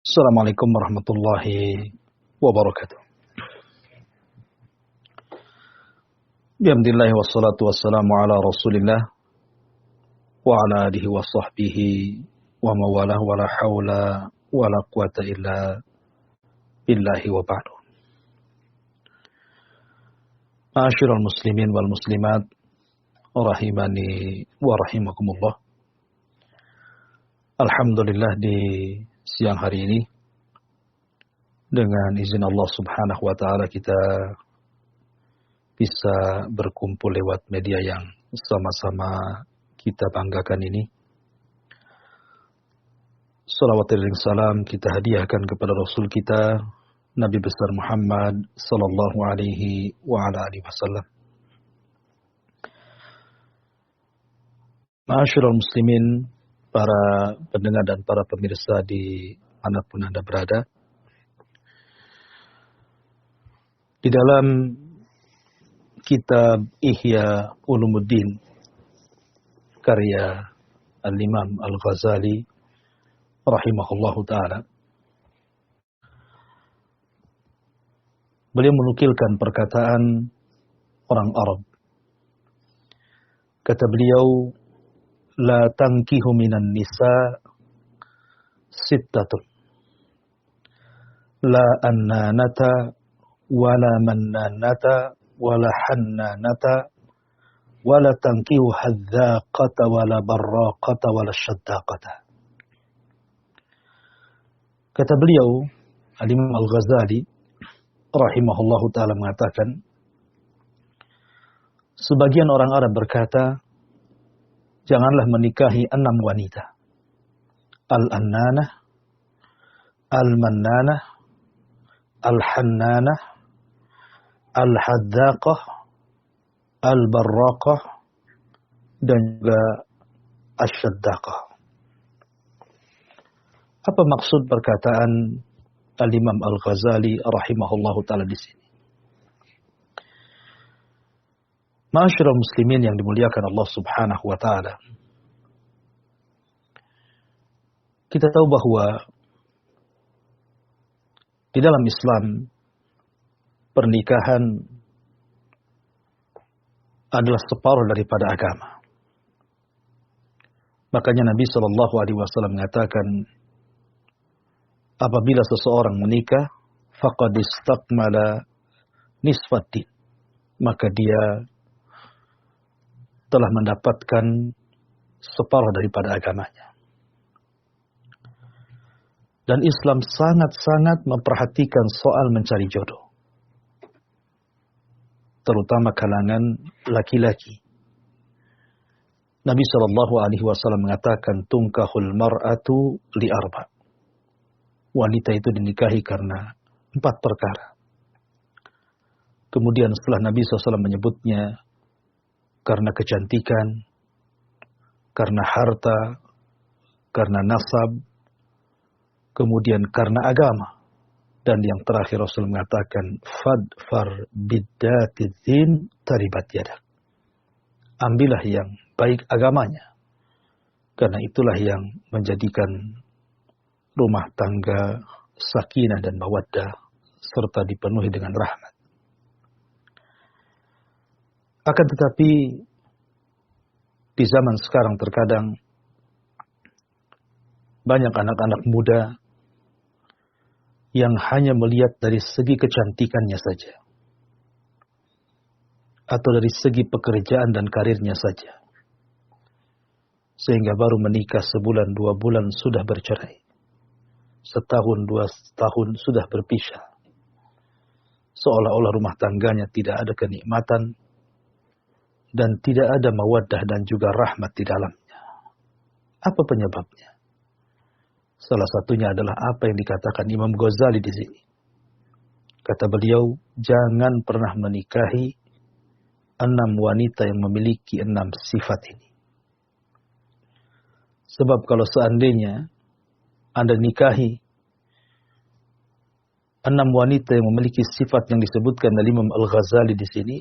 Assalamualaikum warahmatullahi wabarakatuh. Bismillah wassalatu wassalamu ala Rasulillah wa ala alihi wa sahbihi wa mawalah wa la hawla wa la quwata illa billahi wa ba'du. Ma'asyiral muslimin wal muslimat rahimani wa rahimakumullah. Alhamdulillah di siang hari ini dengan izin Allah Subhanahu wa taala kita bisa berkumpul lewat media yang sama-sama kita banggakan ini. Salawat dan salam kita hadiahkan kepada Rasul kita Nabi besar Muhammad sallallahu alaihi wa ala alihi wasallam. Ma'asyiral muslimin, para pendengar dan para pemirsa di manapun Anda berada. Di dalam kitab Ihya Ulumuddin karya Al-Imam Al-Ghazali rahimahullahu ta'ala, beliau menukilkan perkataan orang Arab. Kata beliau, la tankihu minan nisa sittatun, la annanata wala mannanata wala hannanata wala tankihu hadzaqata wala barraqata wala syaddaqata. Kata beliau, Al-Imam Al-Ghazali rahimahullahu ta'ala mengatakan, sebagian orang Arab berkata, janganlah menikahi 6 wanita. Al-annanah, al-mannanah, al-hannanah, al-haddaqah, al-barraqah, dan juga asyaddaqah. Apa maksud perkataan Al-Imam Al-Ghazali rahimahullahu ta'ala di sini? Ma'asyiral muslimin yang dimuliakan Allah Subhanahu wa ta'ala. Kita tahu bahwa di dalam Islam pernikahan adalah separuh daripada agama. Makanya Nabi Shallallahu Alaihi Wasallam mengatakan, apabila seseorang menikah, faqad istakmala nisfaddin, maka dia telah mendapatkan separuh daripada agamanya. Dan Islam sangat-sangat memperhatikan soal mencari jodoh, terutama kalangan laki-laki. Nabi SAW mengatakan, tungkahul mar'atu li arba'. Wanita itu dinikahi karena 4 perkara. Kemudian setelah Nabi SAW menyebutnya, karena kecantikan, karena harta, karena nasab, kemudian karena agama. Dan yang terakhir Rasul mengatakan, fadfar biddatidzin taribat yadak. Ambillah yang baik agamanya, karena itulah yang menjadikan rumah tangga sakinah dan mawaddah serta dipenuhi dengan rahmat. Akan tetapi di zaman sekarang terkadang banyak anak-anak muda yang hanya melihat dari segi kecantikannya saja, atau dari segi pekerjaan dan karirnya saja, sehingga baru menikah sebulan 2 bulan sudah bercerai, setahun 2 tahun sudah berpisah, seolah-olah rumah tangganya tidak ada kenikmatan dan tidak ada mawaddah dan juga rahmat di dalamnya. Apa penyebabnya? Salah satunya adalah apa yang dikatakan Imam Ghazali di sini. Kata beliau, jangan pernah menikahi 6 wanita yang memiliki 6 sifat ini. Sebab kalau seandainya Anda nikahi 6 wanita yang memiliki sifat yang disebutkan oleh Imam Al-Ghazali di sini,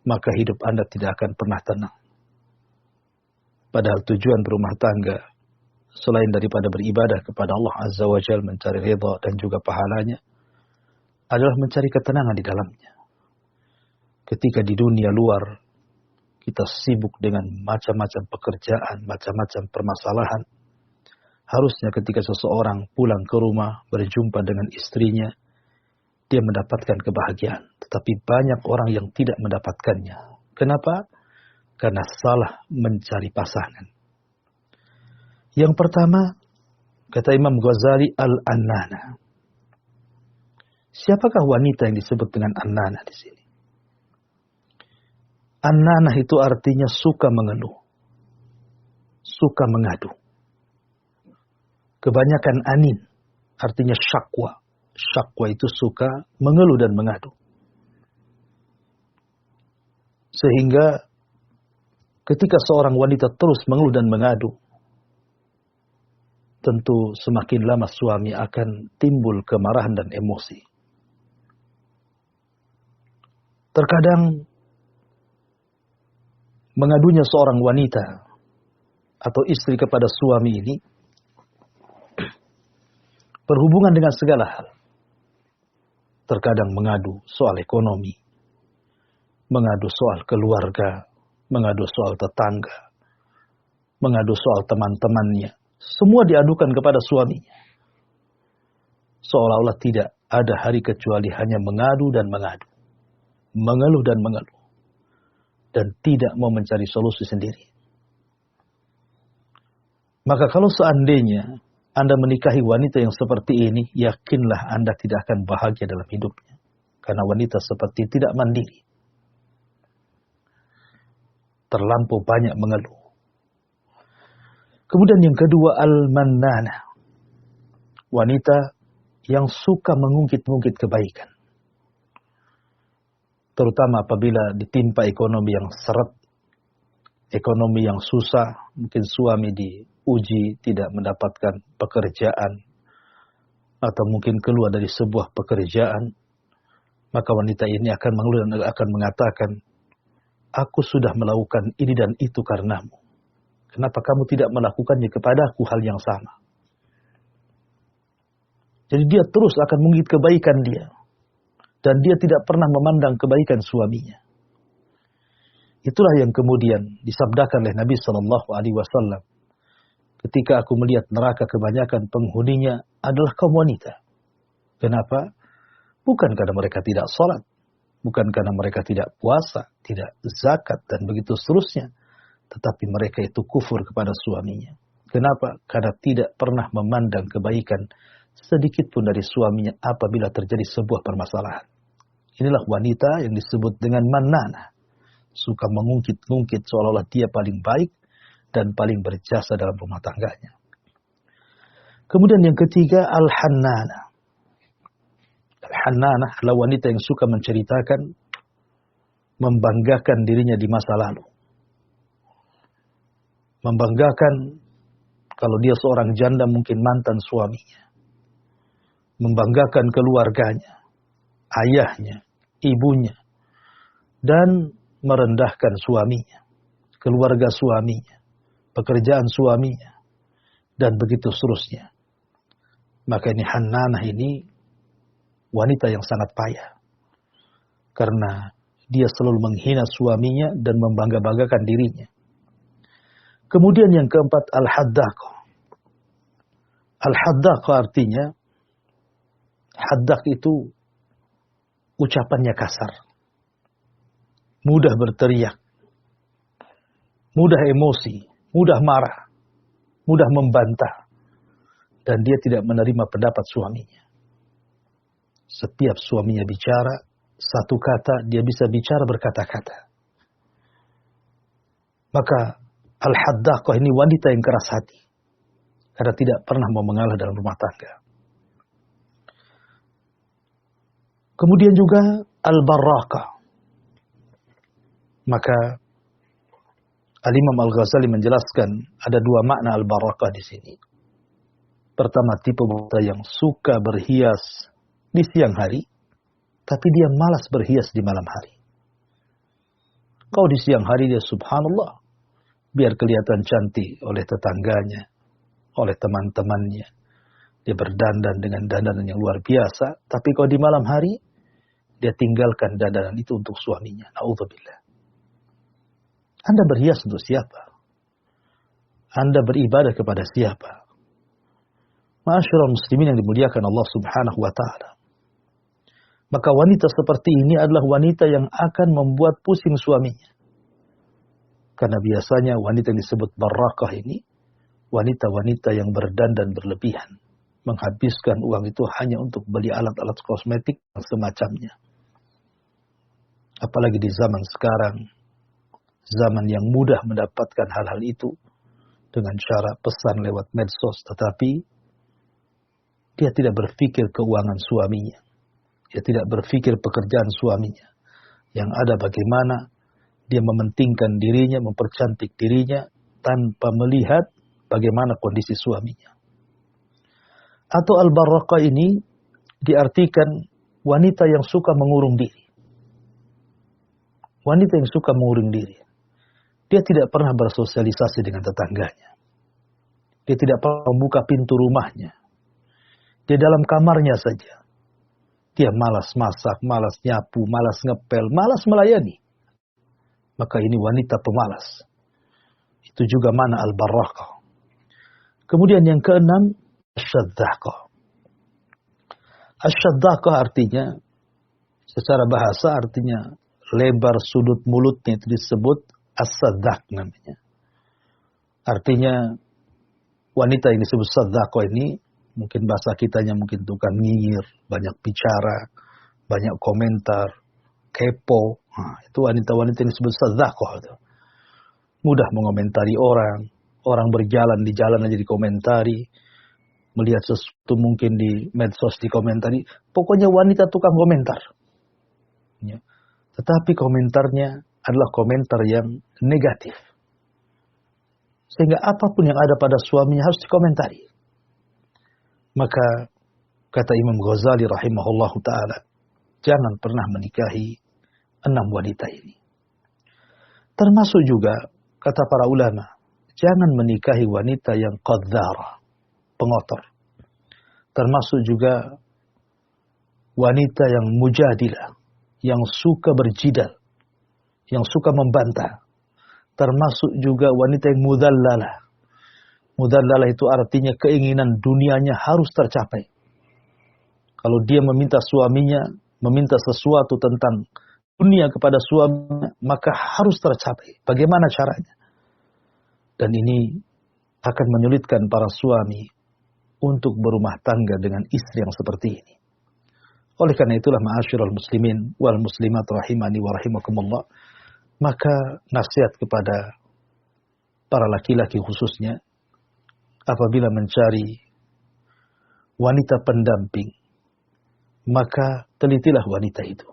maka hidup Anda tidak akan pernah tenang. Padahal tujuan berumah tangga selain daripada beribadah kepada Allah Azza wa Jalla, mencari ridha dan juga pahalanya, adalah mencari ketenangan di dalamnya. Ketika di dunia luar kita sibuk dengan macam-macam pekerjaan, macam-macam permasalahan, harusnya ketika seseorang pulang ke rumah berjumpa dengan istrinya, dia mendapatkan kebahagiaan. Tetapi banyak orang yang tidak mendapatkannya. Kenapa? Karena salah mencari pasangan. Yang pertama, kata Imam Ghazali, al-annana. Siapakah wanita yang disebut dengan annana di sini? Annana itu artinya suka mengeluh, suka mengadu. Kebanyakan anin artinya syakwa. Syakwa itu suka mengeluh dan mengadu. Sehingga ketika seorang wanita terus mengeluh dan mengadu, tentu semakin lama suami akan timbul kemarahan dan emosi. Terkadang mengadunya seorang wanita atau istri kepada suami ini berhubungan dengan segala hal. Terkadang mengadu soal ekonomi, mengadu soal keluarga, mengadu soal tetangga, mengadu soal teman-temannya. Semua diadukan kepada suaminya. Seolah-olah tidak ada hari kecuali hanya mengadu dan mengadu. Mengeluh dan mengeluh. Dan tidak mau mencari solusi sendiri. Maka kalau seandainya Anda menikahi wanita yang seperti ini, yakinlah Anda tidak akan bahagia dalam hidupnya. Karena wanita seperti tidak mandiri. Terlampau banyak mengeluh. Kemudian yang kedua, al-mannana. Wanita yang suka mengungkit-ungkit kebaikan. Terutama apabila ditimpa ekonomi yang seret, ekonomi yang susah, mungkin suami diuji tidak mendapatkan pekerjaan, atau mungkin keluar dari sebuah pekerjaan, maka wanita ini akan mengeluh dan akan mengatakan, aku sudah melakukan ini dan itu karenamu. Kenapa kamu tidak melakukannya kepadaku hal yang sama? Jadi dia terus akan mengungkit kebaikan dia. Dan dia tidak pernah memandang kebaikan suaminya. Itulah yang kemudian disabdakan oleh Nabi SAW. Ketika aku melihat neraka kebanyakan penghuninya adalah kaum wanita. Kenapa? Bukan karena mereka tidak sholat. Bukan karena mereka tidak puasa, tidak zakat, dan begitu seterusnya. Tetapi mereka itu kufur kepada suaminya. Kenapa? Karena tidak pernah memandang kebaikan sedikit pun dari suaminya apabila terjadi sebuah permasalahan. Inilah wanita yang disebut dengan mannana. Suka mengungkit-ungkit seolah-olah dia paling baik dan paling berjasa dalam rumah tangganya. Kemudian yang ketiga, al-hannana. Al-hannana adalah wanita yang suka menceritakan, membanggakan dirinya di masa lalu. Membanggakan kalau dia seorang janda mungkin mantan suaminya. Membanggakan keluarganya, ayahnya, ibunya, dan merendahkan suaminya, keluarga suaminya, pekerjaan suaminya, dan begitu seterusnya. Maka ini hannanah ini wanita yang sangat payah. Karena dia selalu menghina suaminya dan membangga-banggakan dirinya. Kemudian yang keempat, al-haddaqah. Al-haddaqah artinya, haddak itu ucapannya kasar. Mudah berteriak. Mudah emosi. Mudah marah. Mudah membantah. Dan dia tidak menerima pendapat suaminya. Setiap suaminya bicara, satu kata dia bisa bicara berkata-kata. Maka al-haddaqah ini wanita yang keras hati. Karena tidak pernah mau mengalah dalam rumah tangga. Kemudian juga al-barraqah. Maka Al-Imam Al-Ghazali menjelaskan ada dua makna al-barraqah di sini. Pertama, tipe wanita yang suka berhias di siang hari, tapi dia malas berhias di malam hari. Kau di siang hari dia subhanallah, biar kelihatan cantik oleh tetangganya, oleh teman-temannya. Dia berdandan dengan dandanan yang luar biasa. Tapi kalau di malam hari, dia tinggalkan dandanan itu untuk suaminya. Na'udzubillah. Anda berhias untuk siapa? Anda beribadah kepada siapa? Ma'asyiral muslimin yang dimuliakan Allah subhanahu wa ta'ala. Maka wanita seperti ini adalah wanita yang akan membuat pusing suaminya. Karena biasanya wanita yang disebut barakah ini, wanita-wanita yang berdandan berlebihan. Menghabiskan uang itu hanya untuk beli alat-alat kosmetik dan semacamnya. Apalagi di zaman sekarang, zaman yang mudah mendapatkan hal-hal itu dengan cara pesan lewat medsos, tetapi dia tidak berpikir keuangan suaminya. Dia tidak berpikir pekerjaan suaminya. Yang ada bagaimana dia mementingkan dirinya, mempercantik dirinya tanpa melihat bagaimana kondisi suaminya. Atau al-barakah ini diartikan wanita yang suka mengurung diri. Wanita yang suka mengurung diri. Dia tidak pernah bersosialisasi dengan tetangganya. Dia tidak pernah membuka pintu rumahnya. Dia dalam kamarnya saja. Dia malas masak, malas nyapu, malas ngepel, malas melayani. Maka ini wanita pemalas. Itu juga mana al-barakah. Kemudian yang keenam, asyadzaqah. Asyadzaqah artinya, secara bahasa artinya lebar sudut mulutnya itu disebut as-sadzaq namanya. Artinya wanita yang disebut sadzaqah ini, mungkin bahasa kitanya mungkin tukang nyinyir, banyak bicara, banyak komentar, kepo. Nah, itu wanita-wanita yang disebut sadzaqah itu. Mudah mengomentari orang. Orang berjalan di jalan aja dikomentari. Melihat sesuatu mungkin di medsos dikomentari. Pokoknya wanita tukang komentar. Ya. Tetapi komentarnya adalah komentar yang negatif. Sehingga apapun yang ada pada suaminya harus dikomentari. Maka kata Imam Ghazali rahimahullahu ta'ala, jangan pernah menikahi 6 wanita ini. Termasuk juga kata para ulama, jangan menikahi wanita yang qadzarah, pengotor. Termasuk juga wanita yang mujadilah, yang suka berjidal, yang suka membantah. Termasuk juga wanita yang mudhallalah. Mudhallalah itu artinya keinginan dunianya harus tercapai. Kalau dia meminta suaminya, meminta sesuatu tentang dunia kepada suaminya, maka harus tercapai. Bagaimana caranya? Dan ini akan menyulitkan para suami untuk berumah tangga dengan istri yang seperti ini. Oleh karena itulah ma'asyiral muslimin wal muslimat rahimani wa rahimakumullah, maka nasihat kepada para laki-laki khususnya, apabila mencari wanita pendamping, maka telitilah wanita itu.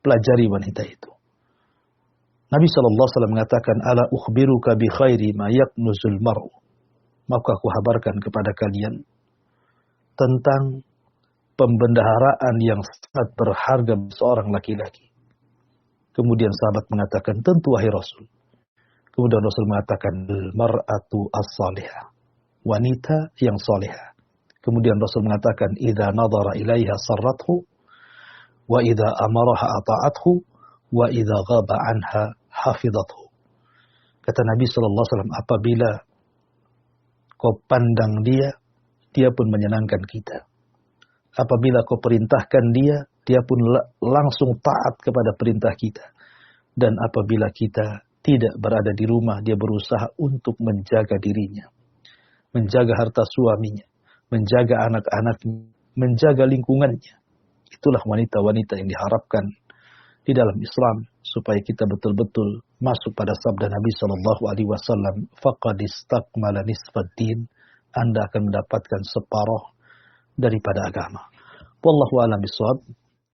Pelajari wanita itu. Nabi SAW mengatakan, ala ukhbiruka bi khairi ma yaknuzul mar'u. Maka aku kabarkan kepada kalian tentang pembendaharaan yang sangat berharga seorang laki-laki. Kemudian sahabat mengatakan, tentu wahai Rasul. Kemudian Rasul mengatakan, al-mar'atu as-salihah. Wanita yang salihah. Kemudian Rasul mengatakan, idza nadhara ilaiha sarrathu, wa idza amaraha ata'athu, wa idza ghaba anha hafidhathu. Kata Nabi SAW, apabila kau pandang dia, dia pun menyenangkan kita. Apabila kau perintahkan dia, dia pun langsung taat kepada perintah kita. Dan apabila kita tidak berada di rumah, dia berusaha untuk menjaga dirinya. Menjaga harta suaminya. Menjaga anak-anaknya. Menjaga lingkungannya. Itulah wanita-wanita yang diharapkan di dalam Islam, supaya kita betul-betul masuk pada sabda Nabi SAW, faqad istakmala nisfaddin, Anda akan mendapatkan separuh daripada agama. Wallahu a'lam bishawab.